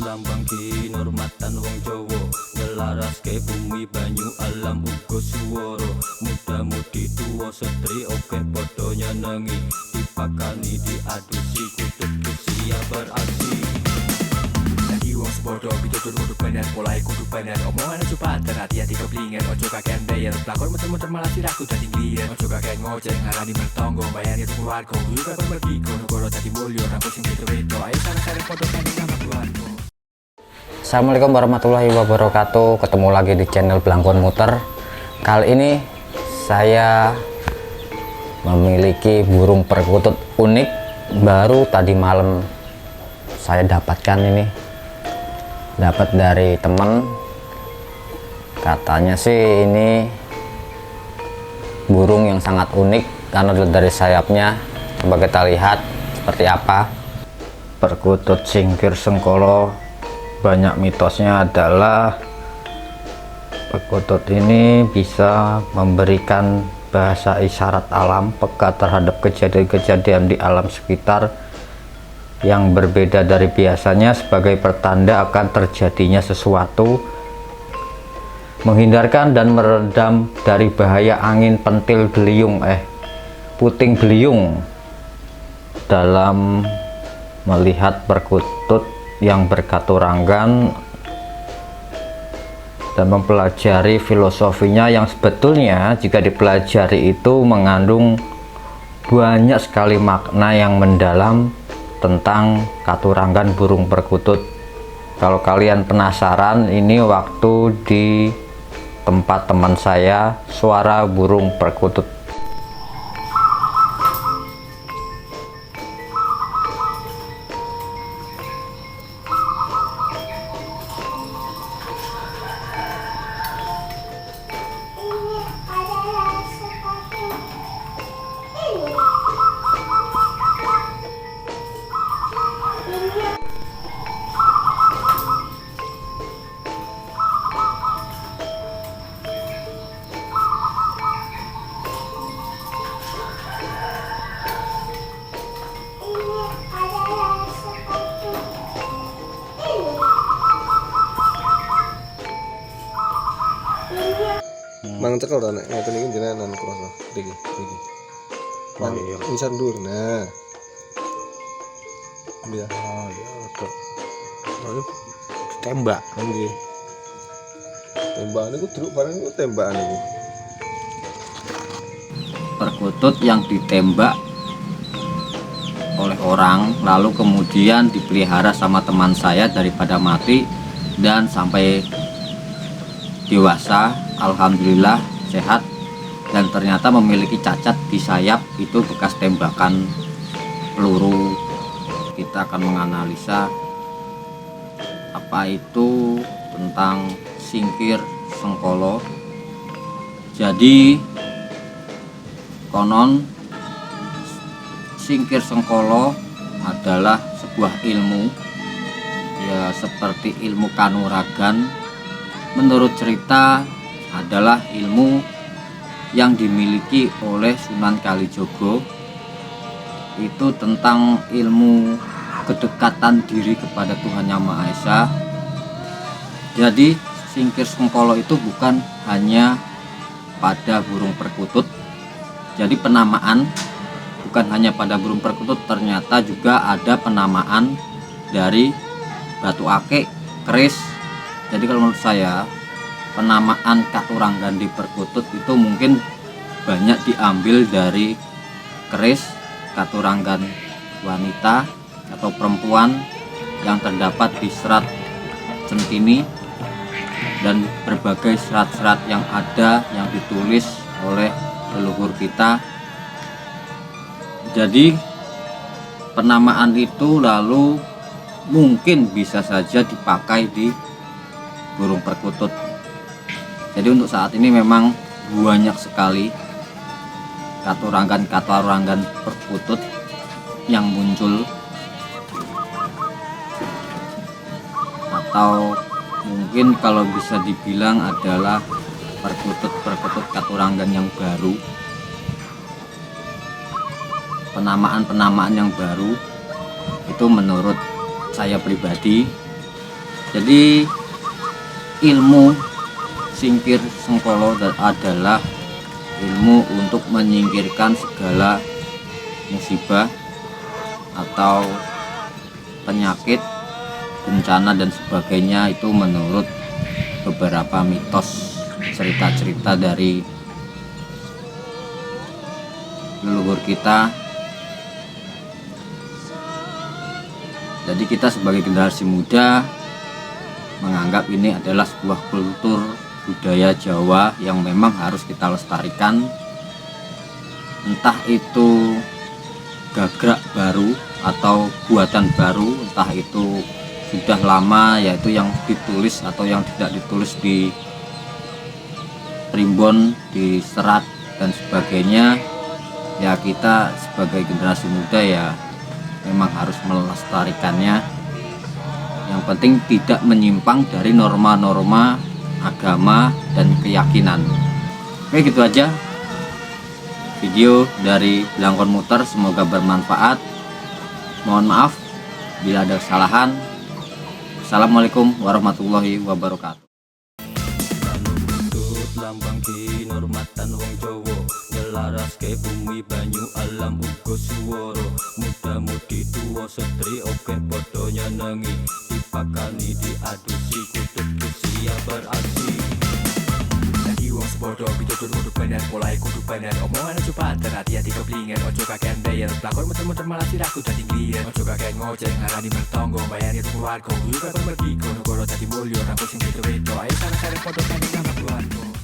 lambang kinurmatan wong Jawa, ngelaraske bumi banyu alam uga swara. Muda-mudi tuwa setri oke padha nyenengi, dipakani diadusi kudu siap beraksi. Lagi wong sepodo pitutur kudu bener, polahe kudu bener, omongan aja pater, hati-hati keblinger, ojo kakean bayar, pelakon muter-muter malah siraku dadi ngliyer, ojo kakean ngoceh ngarani mertonggo, bayani tuku warga, kudu kapan pergi kono negara dadi mulya, rampung sing beda-beda, ayo sareng-sareng podo kene nama keluarga. Assalamualaikum warahmatullahi wabarakatuh. Ketemu lagi di channel Blangkon Muter. Kali ini saya memiliki burung perkutut unik, baru tadi malam saya dapatkan ini. Dapat dari teman, katanya sih ini burung yang sangat unik karena dari sayapnya. Coba kita lihat seperti apa. Perkutut singkir sengkolo, banyak mitosnya adalah perkutut ini bisa memberikan bahasa isyarat alam, peka terhadap kejadian-kejadian di alam sekitar yang berbeda dari biasanya sebagai pertanda akan terjadinya sesuatu, menghindarkan dan meredam dari bahaya angin puting beliung. Dalam melihat perkutut yang berkaturanggan dan mempelajari filosofinya yang sebetulnya jika dipelajari itu mengandung banyak sekali makna yang mendalam tentang katuranggan burung perkutut. Kalau kalian penasaran, ini waktu di tempat teman saya suara burung perkutut. Mang cekel to nek ngoten iki jenengan krasa iki. Mang insan dur nah. Iya. Oh ya kok. Lalu tembak nggih. Tembakan niku druk bareng niku tembakan niku. Perkutut yang ditembak oleh orang lalu kemudian dipelihara sama teman saya daripada mati dan sampai dewasa, alhamdulillah sehat, dan ternyata memiliki cacat di sayap, itu bekas tembakan peluru. Kita akan menganalisa apa itu tentang singkir sengkolo. Jadi konon singkir sengkolo adalah sebuah ilmu, ya seperti ilmu kanuragan. Menurut cerita adalah ilmu yang dimiliki oleh Sunan Kalijogo, itu tentang ilmu kedekatan diri kepada Tuhan Yang Maha Esa. Jadi singkir sengkolo itu bukan hanya pada burung perkutut, jadi penamaan bukan hanya pada burung perkutut, ternyata juga ada penamaan dari batu akik, keris. Jadi kalau menurut saya penamaan katuranggan di perkutut itu mungkin banyak diambil dari keris katuranggan wanita atau perempuan yang terdapat di Serat Centini dan berbagai serat-serat yang ada yang ditulis oleh leluhur kita. Jadi penamaan itu lalu mungkin bisa saja dipakai di burung perkutut. Jadi untuk saat ini memang banyak sekali katuranggan perkutut yang muncul, atau mungkin kalau bisa dibilang adalah perkutut katuranggan yang baru, penamaan yang baru. Itu menurut saya pribadi Jadi ilmu singkir sengkolo adalah ilmu untuk menyingkirkan segala musibah atau penyakit, bencana dan sebagainya. Itu menurut beberapa mitos, cerita-cerita dari leluhur kita. Jadi kita sebagai generasi muda menganggap ini adalah sebuah kultur budaya Jawa yang memang harus kita lestarikan. Entah itu gagrak baru atau buatan baru, entah itu sudah lama, yaitu yang ditulis atau yang tidak ditulis di primbon, di serat dan sebagainya. Ya kita sebagai generasi muda ya memang harus melestarikannya. Yang penting tidak menyimpang dari norma-norma agama dan keyakinan. Oke, gitu aja video dari Blangkon Muter, semoga bermanfaat. Mohon maaf bila ada kesalahan. Assalamualaikum warahmatullahi wabarakatuh. Lambang kinurmatan wong Jawa, ngelaraske bumi banyu alam uga swara. Muda-mudi tuwa setri oke padha nyenengi, dipakani diadusi kudu siap beraksi. Lagi wong sebodoh pitutur kudu bener, mulai kudu bener, omongan aja pater, hati-hati keblinger, ojo kakean bayar, pelakon muter-muter malah sirahku dadi ngliyer, ojo kakean ngoceh ngarani mertonggo, bayani tuku warga, kudu kapan mergi, kono goro dadi mulya, rambut sing beda-beda, ayo sareng-sareng padha kandhing nama keluarga.